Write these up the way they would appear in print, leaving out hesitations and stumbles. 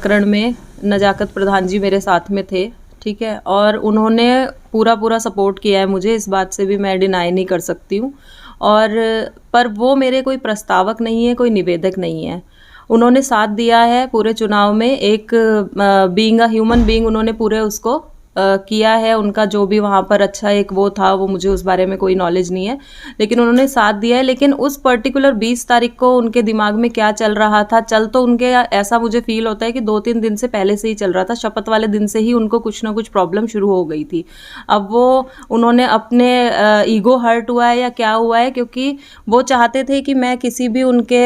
प्रकरण में नजाकत प्रधान जी मेरे साथ में थे, ठीक है, और उन्होंने पूरा सपोर्ट किया है मुझे, इस बात से भी मैं डिनाई नहीं कर सकती हूँ। और पर वो मेरे कोई प्रस्तावक नहीं है, कोई निवेदक नहीं है। उन्होंने साथ दिया है पूरे चुनाव में, एक बीइंग अ ह्यूमन बीइंग उन्होंने पूरे उसको किया है। उनका जो भी वहाँ पर अच्छा एक वो था, वो मुझे उस बारे में कोई नॉलेज नहीं है, लेकिन उन्होंने साथ दिया है। लेकिन उस पर्टिकुलर 20 तारीख को उनके दिमाग में क्या चल रहा था, चल तो उनके ऐसा मुझे फील होता है कि 2-3 दिन से पहले से ही चल रहा था, शपथ वाले दिन से ही उनको कुछ ना कुछ प्रॉब्लम शुरू हो गई थी। अब वो उन्होंने अपने ईगो हर्ट हुआ है या क्या हुआ है, क्योंकि वो चाहते थे कि मैं किसी भी उनके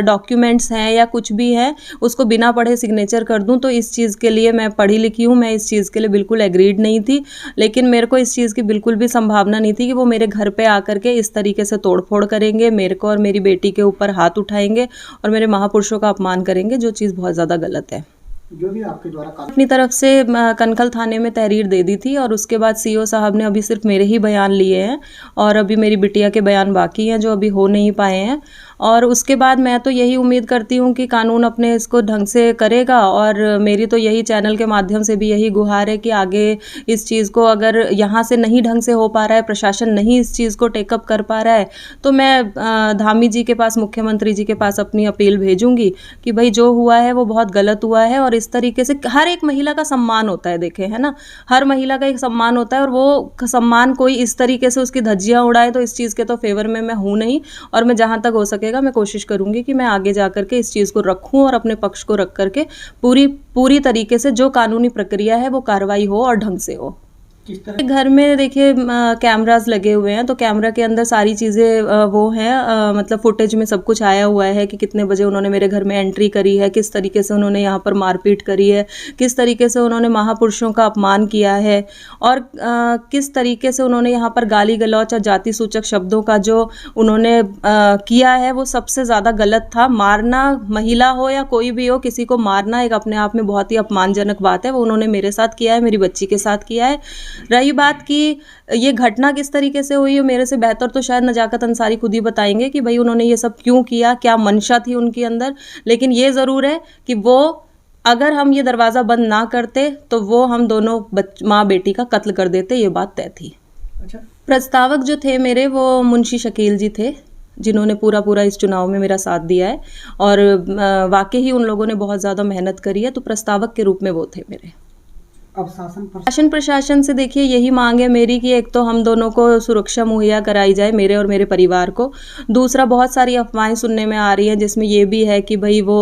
डॉक्यूमेंट्स हैं या कुछ भी है उसको बिना पढ़े सिग्नेचर कर दूं। तो इस चीज़ के लिए मैं पढ़ी लिखी हूँ, मैं इस चीज़ के लिए बिल्कुल एग्रीड नहीं थी। लेकिन मेरे को इस चीज़ की बिल्कुल भी संभावना नहीं थी कि वो मेरे घर पे आकर के इस तरीके से तोड़फोड़ करेंगे, मेरे को और मेरी बेटी के ऊपर हाथ उठाएंगे और मेरे महापुरुषों का अपमान करेंगे, जो चीज़ बहुत ज़्यादा गलत है। जो भी आपके द्वारा अपनी तरफ से कनखल थाने में तहरीर दे दी थी, और उसके बाद सीओ साहब ने अभी सिर्फ मेरे ही बयान लिए हैं और अभी मेरी बिटिया के बयान बाकी हैं जो अभी हो नहीं पाए हैं। और उसके बाद मैं तो यही उम्मीद करती हूँ कि कानून अपने इसको ढंग से करेगा, और मेरी तो यही चैनल के माध्यम से भी यही गुहार है कि आगे इस चीज़ को अगर यहाँ से नहीं ढंग से हो पा रहा है, प्रशासन नहीं इस चीज़ को टेकअप कर पा रहा है, तो मैं धामी जी के पास, मुख्यमंत्री जी के पास अपनी अपील भेजूंगी कि भाई जो हुआ है वो बहुत गलत हुआ है। और इस तरीके से हर एक महिला का सम्मान होता है, देखें, है ना, हर महिला का एक सम्मान होता है, और वो सम्मान कोई इस तरीके से उसकी धज्जियाँ उड़ाए, तो इस चीज़ के तो फेवर में मैं हूँ नहीं। और मैं जहाँ तक हो सके मैं कोशिश करूंगी कि मैं आगे जाकर के इस चीज़ को रखूं और अपने पक्ष को रख करके पूरी तरीके से जो कानूनी प्रक्रिया है वो कार्रवाई हो और ढंग से हो। किस तरह घर में देखिए कैमरास लगे हुए हैं, तो कैमरा के अंदर सारी चीज़ें वो हैं, मतलब फुटेज में सब कुछ आया हुआ है कि कितने बजे उन्होंने मेरे घर में एंट्री करी है, किस तरीके से उन्होंने यहाँ पर मारपीट करी है, किस तरीके से उन्होंने महापुरुषों का अपमान किया है, और किस तरीके से उन्होंने यहाँ पर गाली गलौच और जाति सूचक शब्दों का जो उन्होंने किया है वो सबसे ज़्यादा गलत था। मारना, महिला हो या कोई भी हो, किसी को मारना एक अपने आप में बहुत ही अपमानजनक बात है। वो उन्होंने मेरे साथ किया है, मेरी बच्ची के साथ किया है। रही बात कि ये घटना किस तरीके से हुई है, मेरे से बेहतर तो शायद नजाकत अंसारी खुद ही बताएंगे कि भाई उन्होंने ये सब क्यों किया, क्या मंशा थी उनके अंदर। लेकिन ये ज़रूर है कि वो, अगर हम ये दरवाज़ा बंद ना करते तो वो हम दोनों माँ बेटी का कत्ल कर देते, ये बात तय थी। अच्छा, प्रस्तावक जो थे मेरे, वो मुंशी शकील जी थे, जिन्होंने पूरा इस चुनाव में मेरा साथ दिया है, और वाकई ही उन लोगों ने बहुत ज़्यादा मेहनत करी है, तो प्रस्तावक के रूप में वो थे मेरे। अब शासन प्रशासन से देखिए यही मांग है मेरी कि एक तो हम दोनों को सुरक्षा मुहैया कराई जाए, मेरे और मेरे परिवार को। दूसरा, बहुत सारी अफवाहें सुनने में आ रही हैं जिसमें ये भी है कि भाई वो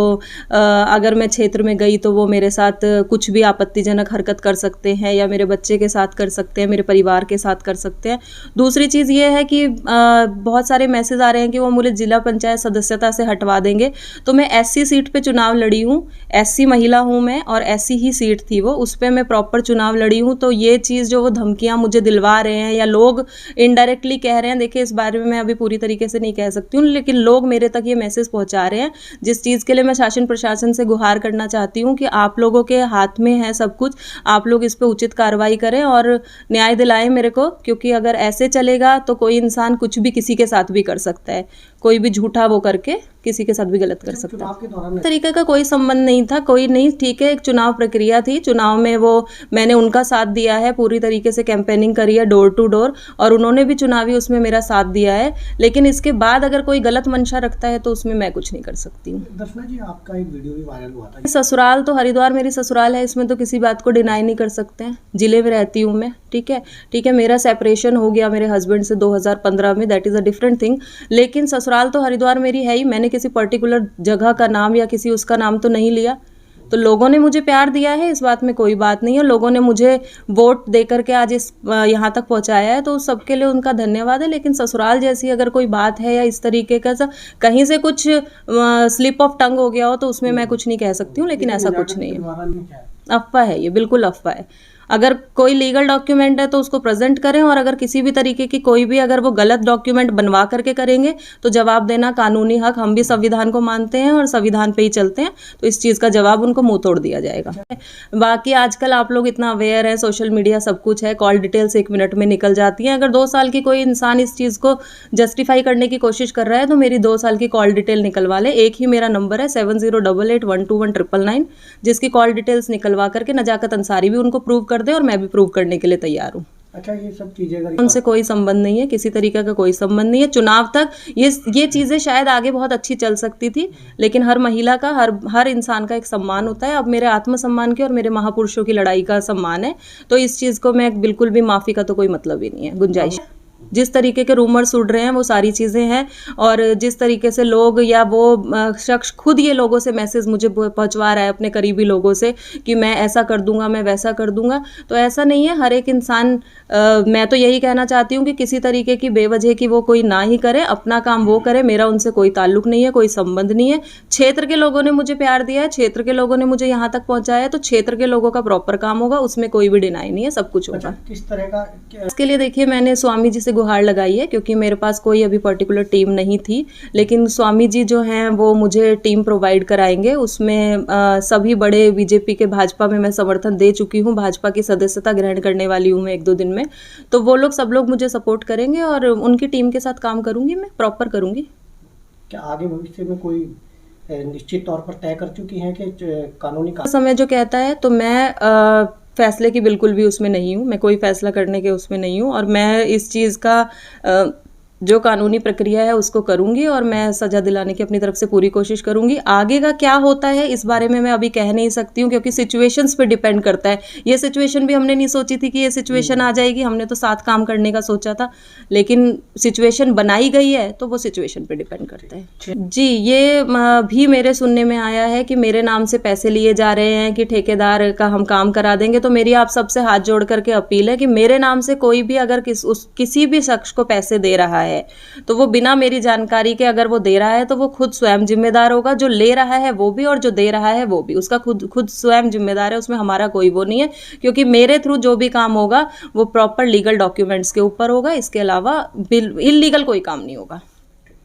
अगर मैं क्षेत्र में गई तो वो मेरे साथ कुछ भी आपत्तिजनक हरकत कर सकते हैं, या मेरे बच्चे के साथ कर सकते हैं, मेरे परिवार के साथ कर सकते हैं। दूसरी चीज़ ये है कि बहुत सारे मैसेज आ रहे हैं कि वो मुझे जिला पंचायत सदस्यता से हटवा देंगे। तो मैं SC सीट पर चुनाव लड़ी हूँ, SC महिला हूँ मैं, और SC ही सीट थी वो, उस पर मैं प्रॉपर चुनाव लड़ी हूँ। तो ये चीज़ जो वो धमकियाँ मुझे दिलवा रहे हैं या लोग इनडायरेक्टली कह रहे हैं, देखिए इस बारे में मैं अभी पूरी तरीके से नहीं कह सकती हूँ, लेकिन लोग मेरे तक ये मैसेज पहुँचा रहे हैं, जिस चीज़ के लिए मैं शासन प्रशासन से गुहार करना चाहती हूँ कि आप लोगों के हाथ में है सब कुछ, आप लोग इस पर उचित कार्रवाई करें और न्याय दिलाएं मेरे को। क्योंकि अगर ऐसे चलेगा तो कोई इंसान कुछ भी किसी के साथ भी कर सकता है, कोई भी झूठा वो करके किसी के साथ भी गलत कर सकता है। तरीके का कोई संबंध नहीं था, कोई नहीं, ठीक है, एक चुनाव प्रक्रिया थी, चुनाव में वो मैंने उनका साथ दिया है, पूरी तरीके से कैंपेनिंग करी है डोर टू डोर, और उन्होंने भी चुनावी उसमें मेरा साथ दिया है। लेकिन इसके बाद अगर कोई गलत मंशा रखता है तो उसमें मैं कुछ नहीं कर सकती हूँ। दर्शना जी, आपका एक वीडियो भी वायरल हुआ था। ससुराल तो हरिद्वार मेरी ससुराल है, इसमें तो किसी बात को डिनाई नहीं कर सकते हैं। जिले में रहती हूँ मैं, ठीक है, मेरा सेपरेशन हो गया मेरे हस्बैंड से 2015 में, that is a different thing. लेकिन ससुराल तो हरिद्वार मेरी है ही, मैंने किसी पर्टिकुलर जगह का नाम या किसी उसका नाम तो नहीं लिया। तो लोगों ने मुझे प्यार दिया है, इस बात में कोई बात नहीं है। लोगों ने मुझे वोट दे करके आज इस यहाँ तक पहुँचाया है, तो सबके लिए उनका धन्यवाद है। लेकिन ससुराल जैसी अगर कोई बात है या इस तरीके का कहीं से कुछ स्लिप ऑफ टंग हो गया हो तो उसमें मैं कुछ नहीं कह सकती हूँ, लेकिन ऐसा कुछ नहीं है। अफवाह है, ये बिल्कुल अफवाह है। अगर कोई लीगल डॉक्यूमेंट है तो उसको प्रेजेंट करें, और अगर किसी भी तरीके की कोई भी अगर वो गलत डॉक्यूमेंट बनवा करके करेंगे तो जवाब देना कानूनी हक, हम भी संविधान को मानते हैं और संविधान पे ही चलते हैं, तो इस चीज़ का जवाब उनको मुंह तोड़ दिया जाएगा। बाकी आजकल आप लोग इतना अवेयर है, सोशल मीडिया सब कुछ है, कॉल डिटेल्स 1 मिनट में निकल जाती हैं। अगर 2 साल की कोई इंसान इस चीज़ को जस्टिफाई करने की कोशिश कर रहा है तो मेरी 2 साल की कॉल डिटेल निकलवा ले। एक ही मेरा नंबर है 7088121999, जिसकी कॉल डिटेल्स निकलवा करके नजाकत अंसारी भी उनको प्रूव कर दे और मैं भी प्रूव करने के लिए तैयार हूँ। अच्छा, ये सब चीजें अगर उनसे कोई संबंध नहीं है, किसी तरीके का कोई संबंध नहीं है। चुनाव तक ये चीज़ें शायद आगे बहुत अच्छी चल सकती थी, लेकिन हर महिला का, हर इंसान का एक सम्मान होता है। अब मेरे आत्मसम्मान की और मेरे महापुरुषों की लड़ाई का सम्मान है, तो इस चीज़ को मैं बिल्कुल भी माफ़ी का तो कोई मतलब ही नहीं है, गुंजाइश। जिस तरीके के रूमर्स उड़ रहे हैं वो सारी चीज़ें हैं, और जिस तरीके से लोग या वो शख्स खुद ये लोगों से मैसेज मुझे पहुंचवा रहा है, अपने करीबी लोगों से, कि मैं ऐसा कर दूंगा, मैं वैसा कर दूंगा, तो ऐसा नहीं है। हर एक इंसान, मैं तो यही कहना चाहती हूँ कि किसी तरीके की बेवजह की वो कोई ना ही करे, अपना काम वो करे, मेरा उनसे कोई ताल्लुक नहीं है, कोई संबंध नहीं है। क्षेत्र के लोगों ने मुझे प्यार दिया है, क्षेत्र के लोगों ने मुझे यहाँ तक पहुँचाया है, तो क्षेत्र के लोगों का प्रॉपर काम होगा, उसमें कोई भी डिनाई नहीं है, सब कुछ होगा। किस तरह का इसके लिए देखिए, मैंने स्वामी जी से गुहार लगाई है, क्योंकि मेरे पास कोई अभी पर्टिकुलर टीम नहीं थी, लेकिन स्वामी जी जो हैं वो मुझे टीम प्रोवाइड कराएंगे। उसमें सभी बड़े बीजेपी के, भाजपा में मैं समर्थन दे चुकी हूँ, भाजपा की सदस्यता ग्रहण करने वाली हूँ मैं 1-2 दिन में, तो वो लोग, सब लोग मुझे सपोर्ट करेंगे और उनकी टीम के साथ काम करूँगी, मैं प्रॉपर करूँगी। क्या आगे भविष्य में कोई निश्चित तौर पर तय कर चुकी हैं कि कानूनी समय जो कहता है, तो मैं फैसले की बिल्कुल भी उसमें नहीं हूँ, मैं कोई फैसला करने के उसमें नहीं हूँ, और मैं इस चीज़ का जो कानूनी प्रक्रिया है उसको करूँगी, और मैं सज़ा दिलाने की अपनी तरफ से पूरी कोशिश करूँगी। आगे का क्या होता है इस बारे में मैं अभी कह नहीं सकती हूँ, क्योंकि सिचुएशंस पे डिपेंड करता है। ये सिचुएशन भी हमने नहीं सोची थी कि ये सिचुएशन आ जाएगी, हमने तो साथ काम करने का सोचा था, लेकिन सिचुएशन बनाई गई है तो वो सिचुएशन पे डिपेंड करता है। जी, ये भी मेरे सुनने में आया है कि मेरे नाम से पैसे लिए जा रहे हैं, कि ठेकेदार का हम काम करा देंगे। तो मेरी आप सबसे हाथ जोड़ करके अपील है कि मेरे नाम से कोई भी अगर किसी भी शख्स को पैसे दे रहा है तो वो बिना मेरी जानकारी के अगर वो दे रहा है तो वो खुद स्वयं जिम्मेदार होगा, जो ले रहा है वो भी और जो दे रहा है वो भी, उसका खुद स्वयं जिम्मेदार है, उसमें हमारा कोई वो नहीं है, क्योंकि मेरे थ्रू जो भी काम होगा वो प्रॉपर लीगल डॉक्यूमेंट्स के ऊपर होगा। इसके अलावा इल्लीगल कोई काम नहीं होगा।